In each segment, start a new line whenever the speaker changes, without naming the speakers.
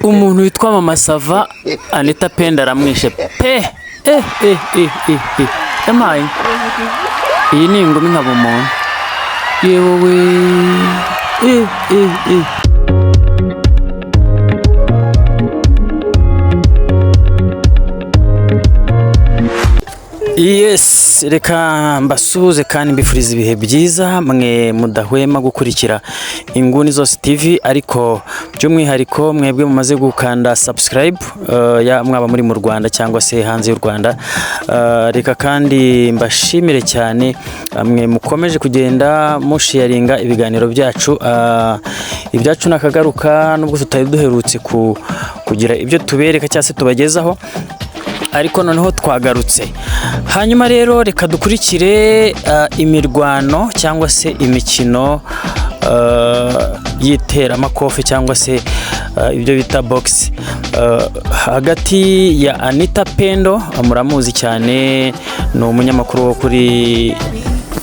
umuntu witwa Mama Sava Anita Pendo aramwishe pe emaye iyi ni ingumi nkaba umuntu yewe Yes, reka mbasuhuze kandi mbifuriza ibihe byiza mwe mudahwema gukurikira Inguni Zose TV, ariko by'umwihariko mwebwe mumaze gukanda subscribe ya mwaba muri mu Rwanda cyangwa se hanze y'u Rwanda. Reka kandi mbashimire cyane mwe mukomeje kugenda musharinga ibiganiro byacu, ibyacu nakagaruka nubwo tutari duherutse kugira ibyo tubereka cyangwa se tubagezaho, ariko noneho twagarutse. Hanyuma rero reka dukurikire imirwano cyangwa se imikino yitera amakofe cyangwa se ibyo bita box hagati ya Anita Pendo, muramuzi cyane, ni umunyamakuru wo kuri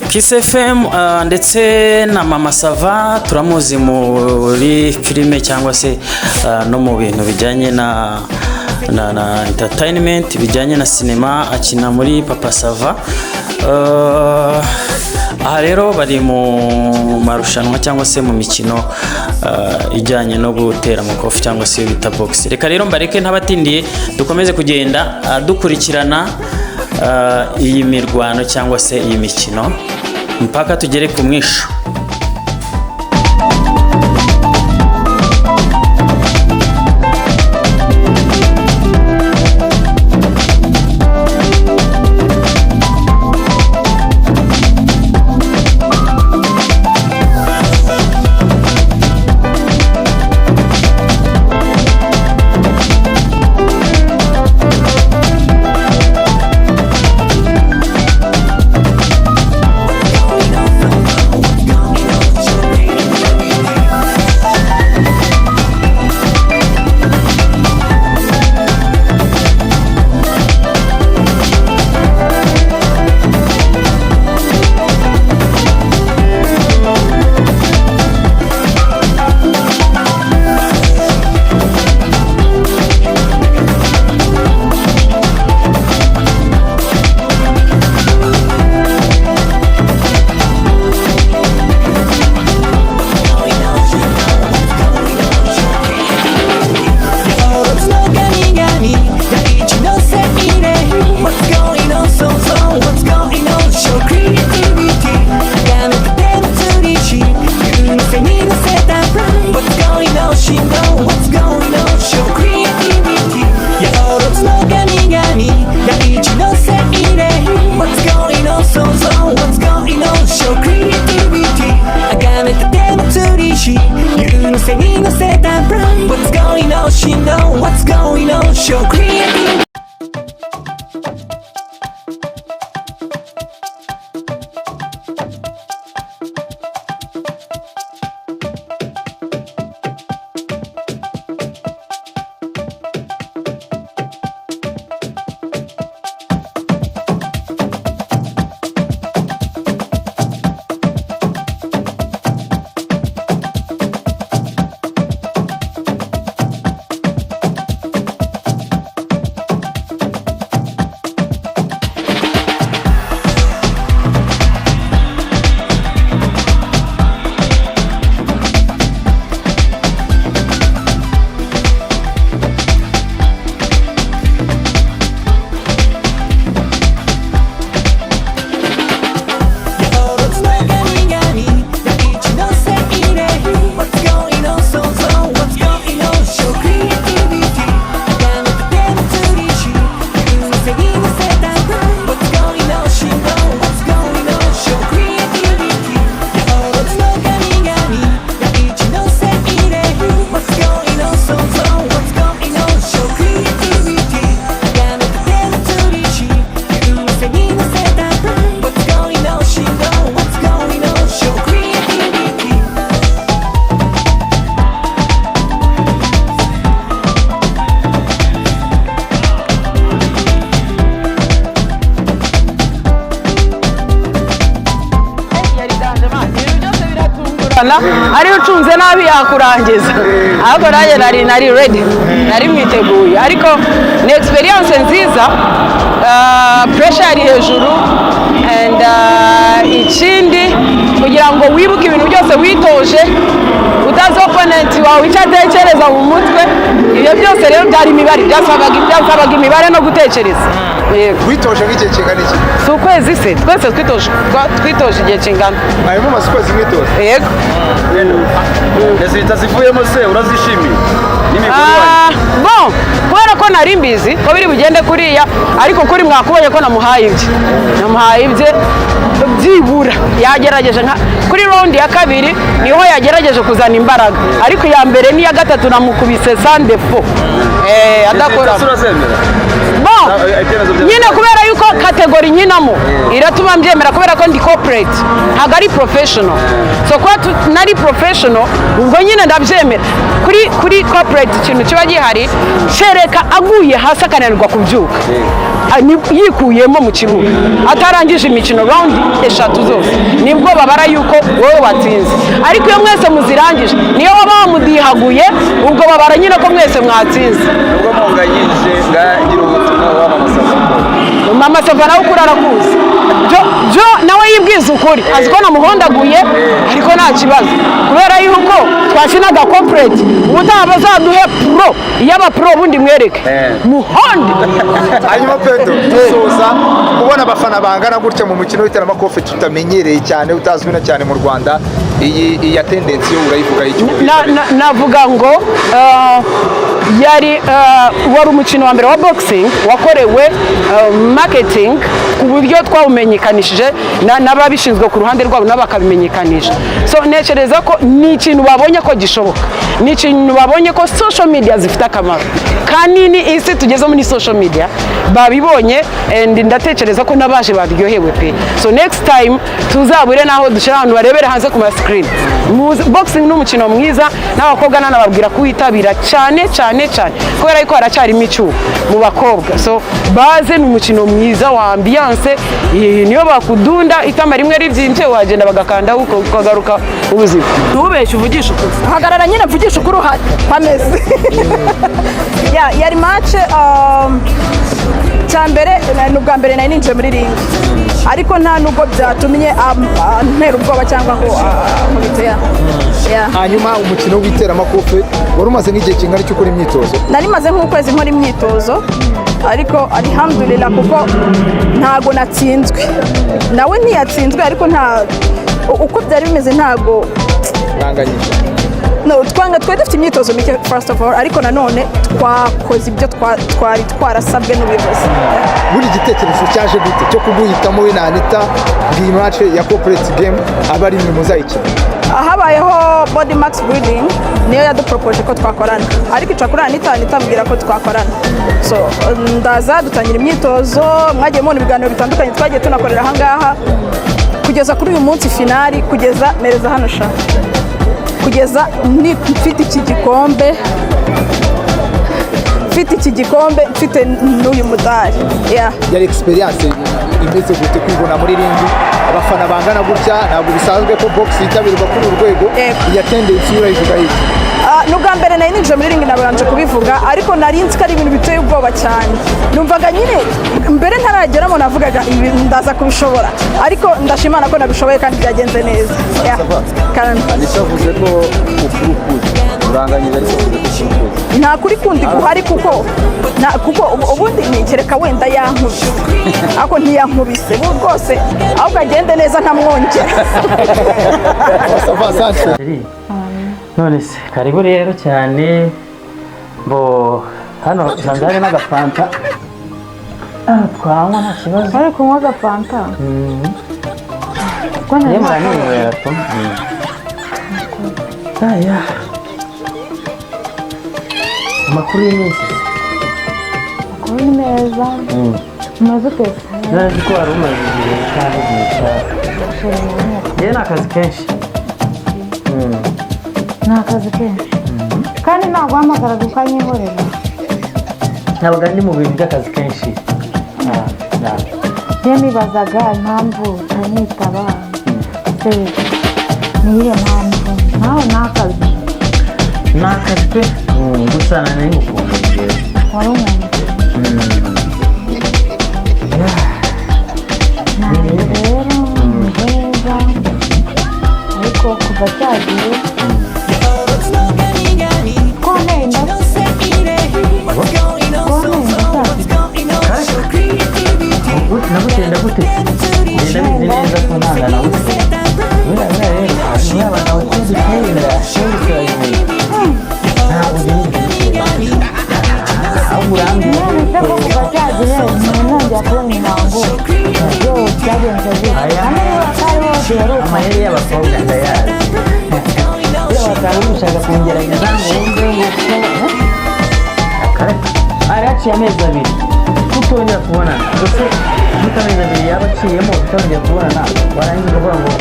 Kiss FM, ndetse na Mama Sava turamuzi muri filime cyangwa se no mu bintu bijyanye na entertainment, bijyanye na cinema, akina muri Papa Sava. Aha rero bari mu marushanwa cyangwa se mu mikino ijyanye no gutera amakofi cyangwa se bita box. Reka rero mbareke ntabatindiye dukomeze kugenda dukurikirana iyi mirwano cyangwa se iyi mikino mpaka tugere ku mwisho.
kurwana ari ucunze nabi yakurangiza ahubwo nanjye nari ready nari mwiteguye ariko ni experience nziza pressure ari hejuru and ikindi kugira ngo wibuke ibintu byose witoje utazi opponent wawe icyo atekereza mu mutwe ibyo byose rero byari imibare byasabaga imibare no gutekereza
witoje nk'igihe kingana iki
si ukwezi se twese twitoje igihe kingana
hanyuma umaze ukwezi mwitoje
yego
resulta zivuyemo se urazishimiye
bon kubera ko nari mbizi ko biri bugende kuriya ariko kuri mwakubonye ko namuhaye ibye byibura yagerageje kuri round ya kabiri niho yagerageje kuzana imbaraga ariko iya mbere n'iya gatatu namukubise sans défaut adakora bon nyine kubera yuko kategori nyinamo iratuma mbyemera kubera ko ndi corporate ntabwo ari professional so kuba nari professional ubwo nyine ndabyemera kuri corporate ikintu kiba gihari cereka aguye hasi akananirwa kubyuka yikuyemo mu kibuga atarangije imikino round 3 zose nibwo babara yuko wowe watsinze ariko iyo mwese muzirangije niyo waba wamudihaguye ubwo babara nyine ko mwese mwatsinze
ubwo munganyije ngagira ubutumwa
Mama Sava nawe ukuri arakuzi jo nawe yibwiza ukuri azi ko namuhondaguye ariko nta kibazo kubera yuko twashinaga corporate ubutaha bazaduhe pro iyaba pro ubundi mwereke muhonde
hanyuma Pedro dusoza kubona abafana bangana gutya mu mukino w'iteramakofe tutamenyereye cyane utazwi na cyane mu Rwanda iyi tendency yo urayivuga y'icyo
navuga ngo wari umukino wa mbere wa boxing wakorewe marketing ku buryo twawumenyekanishije n'ababishinzwe ku ruhande rwabo n'abakabimenyekanisha so ntekereza ko ni ikintu babonye ko gishoboka ni ikintu babonye ko social media zifite akamaro kanini isi tugeze muri social media babibonye and ndatekereza ko n'abaje baryohewe pe so next time tuzabure naho dushyira abantu barebere hanze ku ma screen boxing ni umukino mwiza n'abakobwa nanababwira kuwitabira cyane cyane cyane kubera yuko haracyarimo icyuho mu bakobwa so baze ni umukino mwiza wa ambiance niyo bakudunda itama rimwe ribyimbye wagenda bagakanda ukagaruka ubuzima ntubeshye uvugisha ukuri
hagarara nyine mvugisha ukuri hameze yari match cyambere n'ubwa mbere nari ninjiye muri ring ariko nta nubwo byatumye ntera ubwoba cyangwa ngo nkubite
hanyuma umukino w'iteramakofe wari umaze nk'igihe kingana cyo gukora imyitozo
nari maze nk'ukwezi nkora imyitozo ariko alhamdulillah kuko ntago natsinzwe nawe ntiyatsinzwe ariko uko byari bimeze ntago
nanganyije
twari dufite imyitozo mike first of all ariko nanone twakoze ibyo twari twarasabwe n'ubuyobozi
buri gitekerezo cyaje gute cyo kuguhitamo we na Anita iyi match ya corporate game aba ari mwe muzayikina
habayeho body max building niyo yadupropoje ko twakorana ariko icakura Anita ambwira ko twakorana so ndaza dutangira imyitozo mwagiye mubona ibiganiro bitandukanye twagiye tunakorera ahangaha kugeza kuri uyu munsi finali kugeza mereza hano sha kugeza mfite iki gikombe mfite n'uyu mudari
yari experience imeze gute kwibona muri ringi abafana bangana gutya ntabwo bisanzwe ko box yitabirwa kuri urwego iya tendency urayivuga yiki
n'ubwa mbere nari ninjiye muri ringi nabanje kubivuga ariko nari nzi ko ari ibintu biteye ubwoba cyane numvaga nyine mbere ntarageramo navugaga ibi ndaza kubishobora ariko ndashimana ko nabishoboye kandi byagenze neza
Anisavuze ko ukurukuzi uranganyije ariko
nta kuri kundi guhari kuko ubundi nikereka wenda yankubise ariko ntiyankubise rwose ahubwo agende neza ntamwongera
none se karibu rero cyane bo hano zanzare n'agafanta twanywa nta kibazo
bari kunywa agafanta
yemura n'inywera tu aya amakuru y'iminsi
amakuru ni meza umaze utetse
nzi ko wari umaze igihe cyane igihe cyawe yewe ni akazi kenshi
ni akazi kenshi kandi ntabwo uhamagaraga ukanyihorera
ntabwo ndi mu bintu by'akazi kenshi
njye nibazaga impamvu utanitaba se niyo mpamvu
nawe n'akazi
n'akazi pe gusa nari ngukunda njyewe
wari umuntu nanjye rero neza ariko kuva cyagiye twambaye inda
nagutenda gute ngenda bizi neza ko ntangana gute buriya rero niba abantu bakuze kera ntabwo ugenda ahubwo urambwira
none se ko kuva cyagiye nongera kubona imihango byo byagenze bite hano niba atari bose baruka
amayeri y'abakobwa ndayazi iyo bakaba mushaka kungerageza ngo wumve ngo araciye amezi abiri tutongera kubonana gusa mutamezi abiri yaba aciyemo tutongera kubonana warangiza ukavuga ngo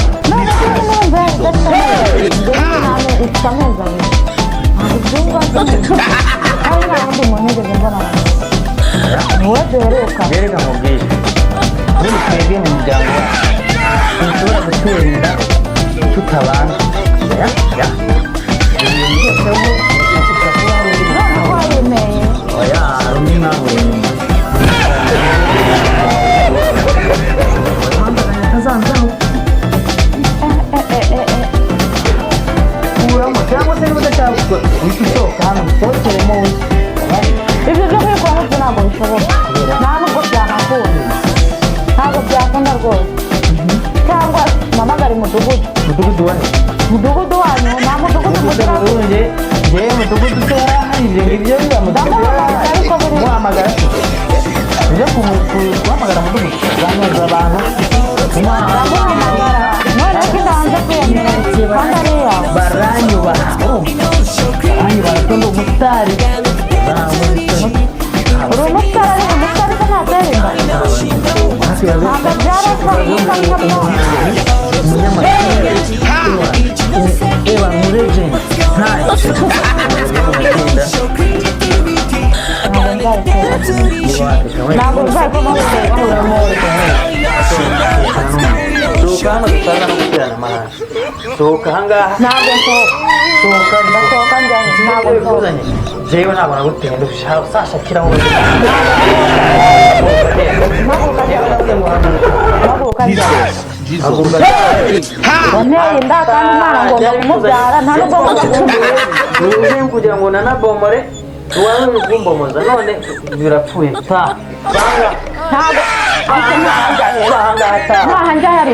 reka mubwire muri twebwe mu muryango wacu ntushobora gutera inda tutabana ibintu byose ubu ushobora kuba hari oya hari undi nawe kuramo cyangwa se niba udashaka uhita usohoka hano usohokeremo
ibyo byo kwikora byo ntabwo bishoboka nta nubwo byanakunda ntabwo byakunda rwose cyangwa mpamagare umudugudu mudugudu wanyu nta mudugudu mugira
njyewe mudugudu utera ibyo ngibyo biba muhamagara ujya guhamagara mudugudu uganiriza abantu
none ko idanze kwiyemera kandi ari iyawe
baranyubaha ko ndi umusitari
uri umusitari ariko umusitari ko ntatera inda ntabwo byarasa umusitari
reba mureje
ntabwo nzabikora
sohoka hano dutaza no guterana amahane sohoka ahangaha
ntabwo nsohoka ndasohoka njyanye ntabwo nsohoka
jewe ntabwo naguteye ndushaho sashakiraho
wanteye inda kandi umwana ngomba kumubyara nta nubwo ngomba kumubyara
uje kugira ngo nanabomore uwawe ugumbomoza none birapfuye ta
ntabwo ntahanjye hari